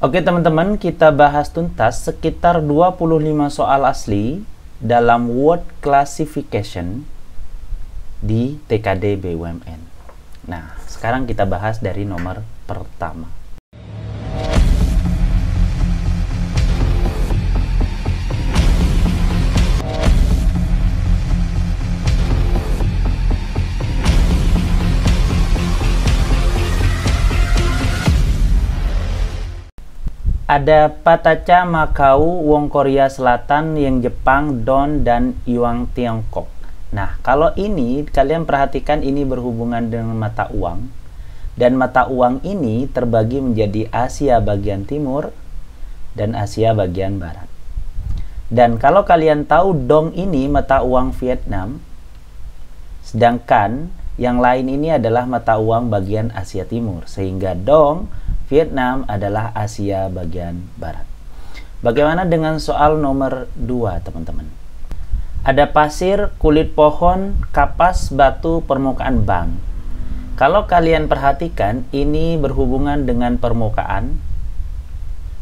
Oke teman-teman, kita bahas tuntas sekitar 25 soal asli dalam word classification di TKD BUMN. Nah, sekarang kita bahas dari nomor pertama. Ada Pataca, Makau, Wong Korea Selatan, yang Jepang, Don, dan Yuan Tiongkok. Nah, kalau ini kalian perhatikan ini berhubungan dengan mata uang. Dan mata uang ini terbagi menjadi Asia bagian timur dan Asia bagian barat. Dan kalau kalian tahu Dong ini mata uang Vietnam, sedangkan yang lain ini adalah mata uang bagian Asia Timur. Sehingga Dong Vietnam adalah Asia bagian barat. Bagaimana dengan soal nomor 2, teman-teman? Ada pasir, kulit pohon, kapas, batu, permukaan bank. Kalau kalian perhatikan, ini berhubungan dengan permukaan.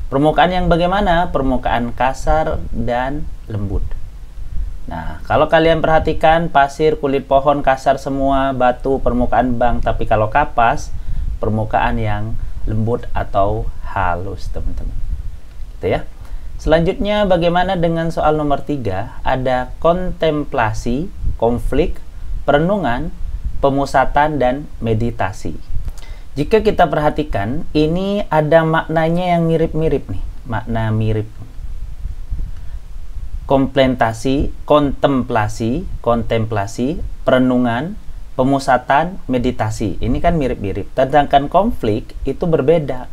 Permukaan yang bagaimana? Permukaan kasar dan lembut. Nah, kalau kalian perhatikan, pasir, kulit pohon, kasar semua, batu, permukaan bank. Tapi kalau kapas, permukaan yang lembut atau halus, teman-teman. Gitu ya. Selanjutnya, bagaimana dengan soal nomor 3? Ada kontemplasi, konflik, perenungan, pemusatan, dan meditasi. Jika kita perhatikan, ini ada maknanya yang mirip-mirip nih. Makna mirip. Kontemplasi, perenungan, pemusatan, meditasi. Ini kan mirip-mirip. Sedangkan konflik itu berbeda.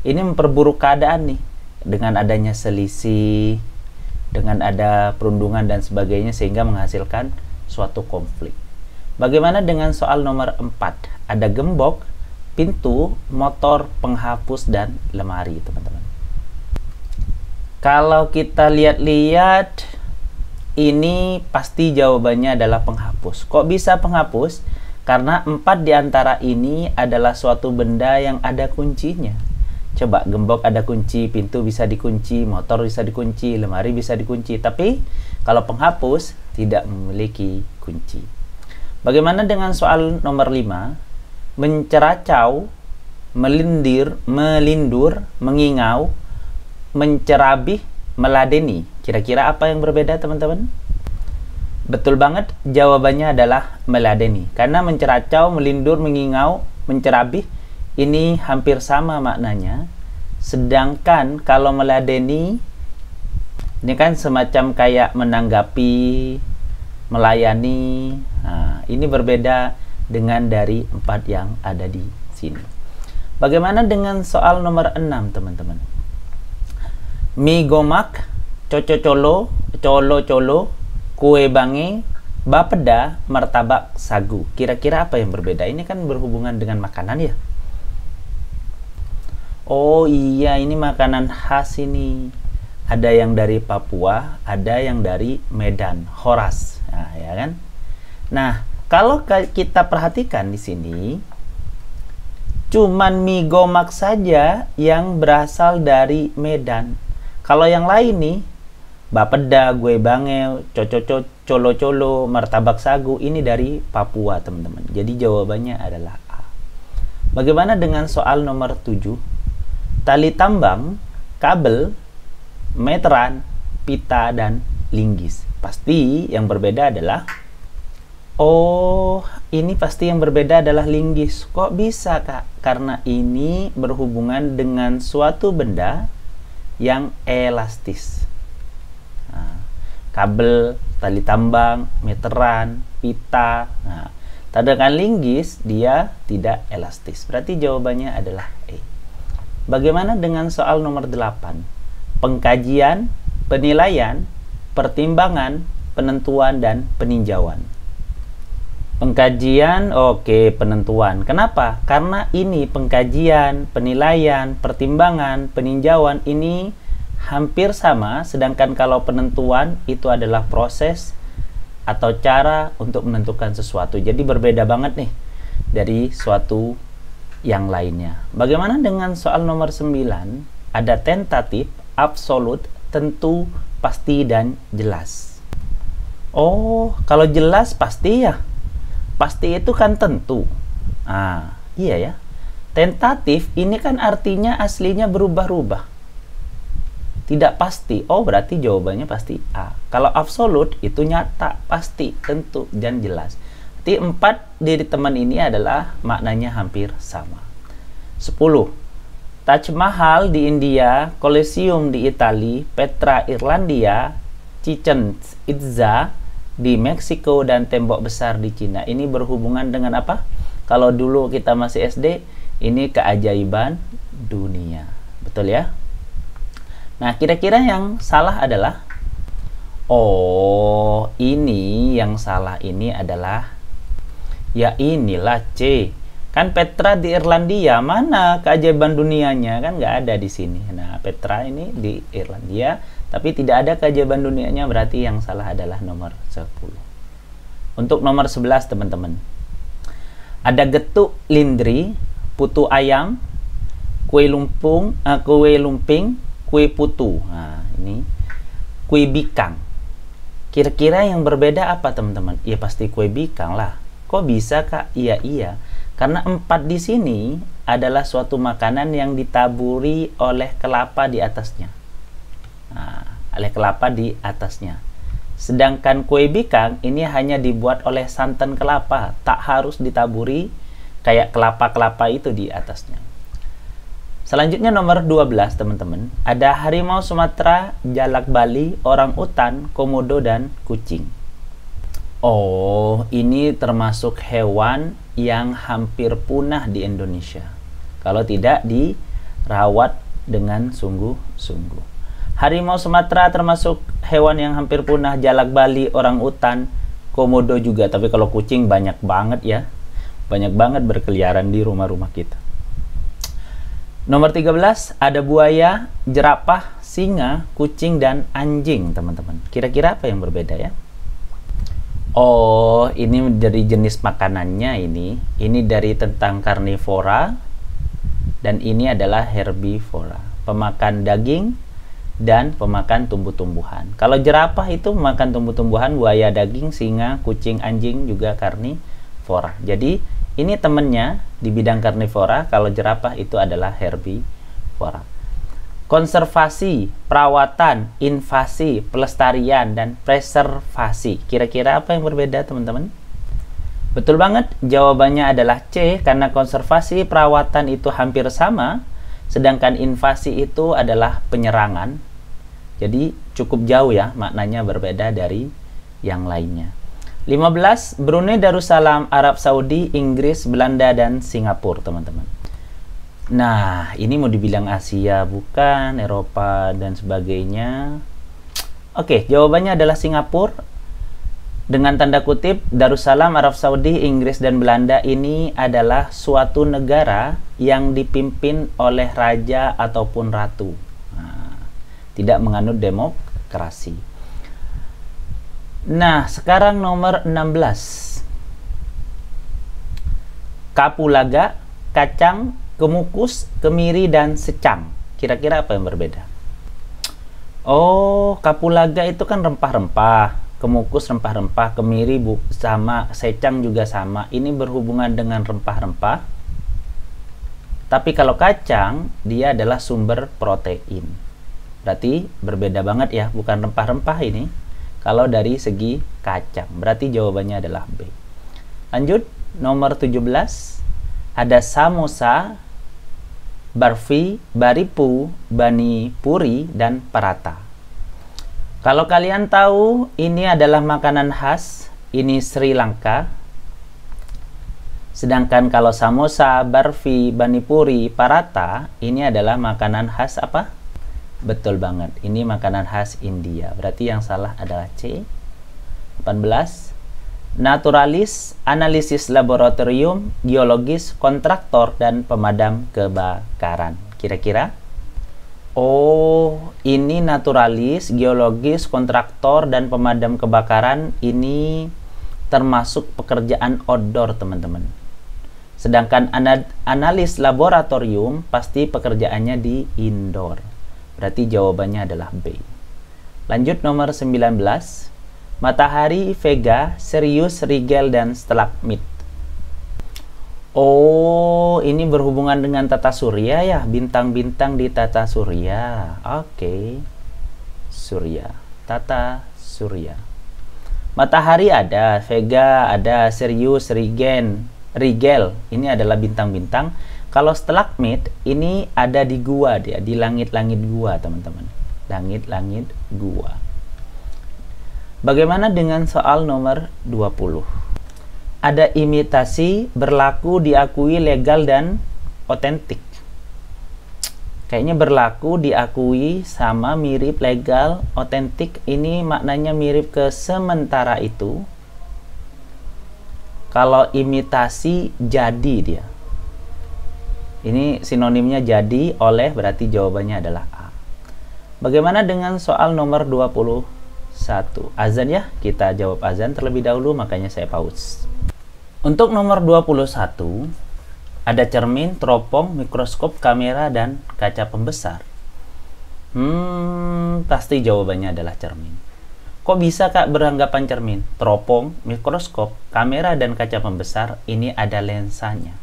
Ini memperburuk keadaan nih. Dengan adanya selisih, dengan ada perundungan dan sebagainya, sehingga menghasilkan suatu konflik. Bagaimana dengan soal nomor 4? Ada gembok, pintu, motor, penghapus, dan lemari, teman-teman. Kalau kita lihat-lihat, ini pasti jawabannya adalah penghapus. Kok bisa penghapus? Karena 4 di antara ini adalah suatu benda yang ada kuncinya. Coba, gembok ada kunci, pintu bisa dikunci, motor bisa dikunci, lemari bisa dikunci. Tapi kalau penghapus tidak memiliki kunci. Bagaimana dengan soal nomor 5? Menceracau, melindur, mengingau, mencerabih, meladeni. Kira-kira apa yang berbeda, teman-teman? Betul banget, jawabannya adalah meladeni. Karena menceracau, melindur, mengingau, mencerabih, ini hampir sama maknanya. Sedangkan kalau meladeni, ini kan semacam kayak menanggapi, melayani. Nah, ini berbeda dengan dari 4 yang ada di sini. Bagaimana dengan soal nomor 6, teman-teman? Mie gomak, colo, kue bange, bapeda, martabak, sagu. Kira-kira apa yang berbeda? Ini kan berhubungan dengan makanan ya. Oh iya, ini makanan khas ini. Ada yang dari Papua, ada yang dari Medan, Horas. Nah, ya kan? Nah, kalau kita perhatikan di sini, cuman mie gomak saja yang berasal dari Medan. Kalau yang lain nih, bapeda, gue bangeu, colo, martabak sagu, ini dari Papua, teman-teman. Jadi jawabannya adalah A. Bagaimana dengan soal nomor 7? Tali tambang, kabel, meteran, pita, dan linggis. Pasti yang berbeda adalah, oh, ini pasti yang berbeda adalah linggis. Kok bisa, Kak? Karena ini berhubungan dengan suatu benda yang elastis. Nah, kabel, tali tambang, meteran, pita. Nah, sedangkan linggis dia tidak elastis. Berarti jawabannya adalah E. Bagaimana dengan soal nomor 8? Pengkajian, penilaian, pertimbangan, penentuan, dan peninjauan. Pengkajian, oke, penentuan. Kenapa? Karena ini pengkajian, penilaian, pertimbangan, peninjauan ini hampir sama, sedangkan kalau penentuan itu adalah proses atau cara untuk menentukan sesuatu. Jadi berbeda banget nih dari suatu yang lainnya. Bagaimana dengan soal nomor 9? Ada tentatif, absolut, tentu, pasti, dan jelas. Oh, kalau jelas pasti ya. Pasti itu kan tentu. Ah, iya ya. Tentatif ini kan artinya aslinya berubah-ubah. Tidak pasti. Oh, berarti jawabannya pasti A. Kalau absolut itu nyata, pasti, tentu, dan jelas. Jadi 4 dari teman ini adalah maknanya hampir sama. 10. Taj Mahal di India, Colosseum di Italia, Petra Irlandia, Chichen Itza di Meksiko, dan tembok besar di Cina. Ini berhubungan dengan apa? Kalau dulu kita masih SD, ini keajaiban dunia. Betul ya? Nah, kira-kira yang salah adalah, oh, ini yang salah ini adalah, ya inilah C. Kan Petra di Irlandia, mana keajaiban dunianya? Kan nggak ada di sini. Nah, Petra ini di Irlandia, tapi tidak ada keajaiban dunianya, berarti yang salah adalah nomor 10. Untuk nomor 11, teman-teman. Ada getuk lindri, putu ayam, kue lumping, kue putu. Nah, ini kue bikang. Kira-kira yang berbeda apa, teman-teman? Ya pasti kue bikang lah. Kok bisa, Kak? Iya. Karena 4 di sini adalah suatu makanan yang ditaburi oleh kelapa di atasnya. Nah, oleh kelapa di atasnya. Sedangkan kue bikang ini hanya dibuat oleh santan kelapa, tak harus ditaburi kayak kelapa-kelapa itu di atasnya. Selanjutnya nomor 12, teman-teman. Ada harimau Sumatera, jalak Bali, orang utan, komodo, dan kucing. Oh, ini termasuk hewan yang hampir punah di Indonesia kalau tidak dirawat dengan sungguh-sungguh. Harimau Sumatera termasuk hewan yang hampir punah, jalak Bali, orang utan, komodo juga. Tapi kalau kucing banyak banget ya. Banyak banget berkeliaran di rumah-rumah kita. Nomor 13, ada buaya, jerapah, singa, kucing, dan anjing, teman-teman. Kira-kira apa yang berbeda ya? Oh, ini dari jenis makanannya ini. Ini dari tentang karnivora dan ini adalah herbivora, pemakan daging dan pemakan tumbuh-tumbuhan. Kalau jerapah itu makan tumbuh-tumbuhan, buaya daging, singa, kucing, anjing juga karnivora. Jadi ini temennya di bidang karnivora, kalau jerapah itu adalah herbivora. Konservasi, perawatan, invasi, pelestarian, dan preservasi. Kira-kira apa yang berbeda, teman-teman? Betul banget, jawabannya adalah C, karena konservasi, perawatan itu hampir sama, sedangkan invasi itu adalah penyerangan. Jadi cukup jauh ya, maknanya berbeda dari yang lainnya. 15, Brunei Darussalam, Arab Saudi, Inggris, Belanda, dan Singapura, teman-teman. Nah, ini mau dibilang Asia, bukan, Eropa, dan sebagainya. Oke, jawabannya adalah Singapura. Dengan tanda kutip, Darussalam, Arab Saudi, Inggris, dan Belanda ini adalah suatu negara yang dipimpin oleh raja ataupun ratu. Nah, tidak menganut demokrasi. Nah, sekarang nomor 16. Kapulaga, kacang, kemukus, kemiri, dan secang. Kira-kira apa yang berbeda? Oh, kapulaga itu kan rempah-rempah, kemukus rempah-rempah, kemiri sama, secang juga sama. Ini berhubungan dengan rempah-rempah. Tapi kalau kacang, dia adalah sumber protein. Berarti berbeda banget ya, bukan rempah-rempah ini. Kalau dari segi kacang, berarti jawabannya adalah B. Lanjut, nomor 17. Ada samosa, barfi, baripu, bani puri, dan parata. Kalau kalian tahu, ini adalah makanan khas, ini Sri Lanka. Sedangkan kalau samosa, barfi, bani puri, parata, ini adalah makanan khas apa? Betul banget, ini makanan khas India. Berarti yang salah adalah C. 18. Naturalis, analisis laboratorium, geologis, kontraktor, dan pemadam kebakaran. Kira-kira? Oh, ini naturalis, geologis, kontraktor, dan pemadam kebakaran. Ini termasuk pekerjaan outdoor, teman-teman. Sedangkan analis laboratorium pasti pekerjaannya di indoor. Berarti jawabannya adalah B. Lanjut nomor 19. Matahari, Vega, Sirius, Rigel, dan stalagmit. Oh, ini berhubungan dengan tata surya ya, bintang-bintang di tata surya. Oke. Surya, tata surya. Matahari ada, Vega ada, Sirius, Rigel. Ini adalah bintang-bintang. Kalau stalagmit ini ada di gua dia, di langit-langit gua, teman-teman. Langit-langit gua. Bagaimana dengan soal nomor 20? Ada imitasi, berlaku, diakui, legal, dan otentik. Kayaknya berlaku, diakui, sama, mirip, legal, otentik. Ini maknanya mirip ke sementara itu. Kalau imitasi, jadi dia. Ini sinonimnya jadi, oleh, berarti jawabannya adalah A. Bagaimana dengan soal nomor 21? Azan ya, kita jawab azan terlebih dahulu, makanya saya pause. Untuk nomor 21, ada cermin, teropong, mikroskop, kamera, dan kaca pembesar. Pasti jawabannya adalah cermin. Kok bisa Kak beranggapan cermin? Teropong, mikroskop, kamera, dan kaca pembesar ini ada lensanya.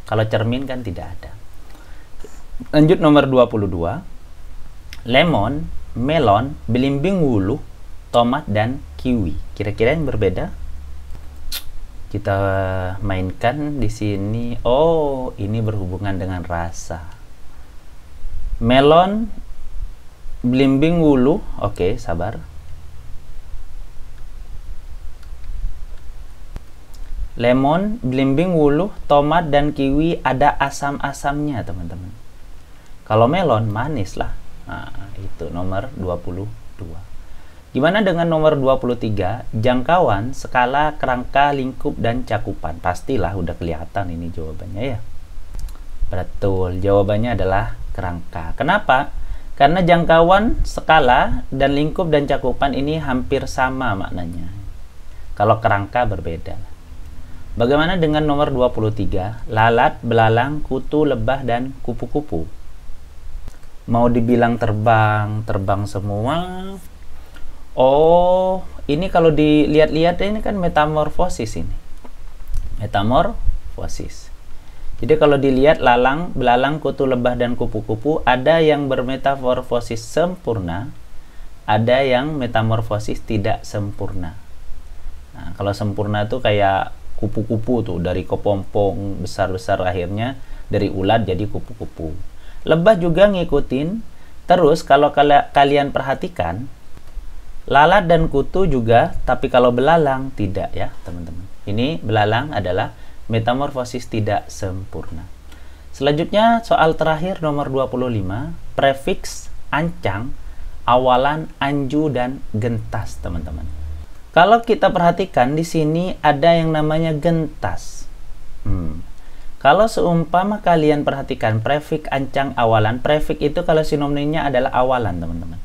Kalau cermin kan tidak ada. Lanjut nomor 22. Lemon, melon, belimbing wuluh, tomat, dan kiwi. Kira-kira yang berbeda? Kita mainkan di sini. Oh, ini berhubungan dengan rasa. Melon, belimbing wuluh. Oke, sabar. Lemon, belimbing wuluh, tomat, dan kiwi ada asam-asamnya, teman-teman. Kalau melon manis lah. Nah, itu nomor 22. Gimana dengan nomor 23? Jangkauan, skala, kerangka, lingkup, dan cakupan. Pastilah udah kelihatan ini jawabannya ya. Betul, jawabannya adalah kerangka. Kenapa? Karena jangkauan, skala, dan lingkup, dan cakupan ini hampir sama maknanya. Kalau kerangka berbeda. Bagaimana dengan nomor 23? Lalat, belalang, kutu, lebah, dan kupu-kupu. Mau dibilang terbang, terbang semua. Oh, ini kalau dilihat-lihat ini kan metamorfosis ini. Metamorfosis. Jadi kalau dilihat lalang, belalang, kutu, lebah, dan kupu-kupu ada yang bermetamorfosis sempurna, ada yang metamorfosis tidak sempurna. Nah, kalau sempurna tuh kayak kupu-kupu tuh, dari kepompong besar-besar akhirnya dari ulat jadi kupu-kupu. Lebah juga ngikutin. Terus kalau kalian perhatikan, lalat dan kutu juga, tapi kalau belalang tidak ya, teman-teman. Ini belalang adalah metamorfosis tidak sempurna. Selanjutnya soal terakhir nomor 25, prefiks, ancang, awalan, anju, dan gentas, teman-teman. Kalau kita perhatikan di sini ada yang namanya gentas. Kalau seumpama kalian perhatikan prefik, ancang, awalan, prefik itu kalau sinonimnya adalah awalan, teman-teman.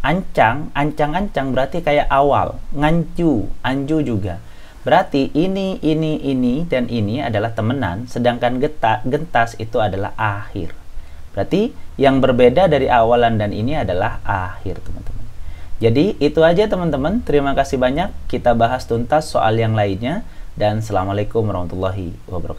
Ancang, ancang-ancang berarti kayak awal. Nganju, anju juga. Berarti ini, dan ini adalah temenan, sedangkan gentas itu adalah akhir. Berarti yang berbeda dari awalan dan ini adalah akhir, teman-teman. Jadi itu aja teman-teman. Terima kasih banyak. Kita bahas tuntas soal yang lainnya. Dan Assalamualaikum warahmatullahi wabarakatuh.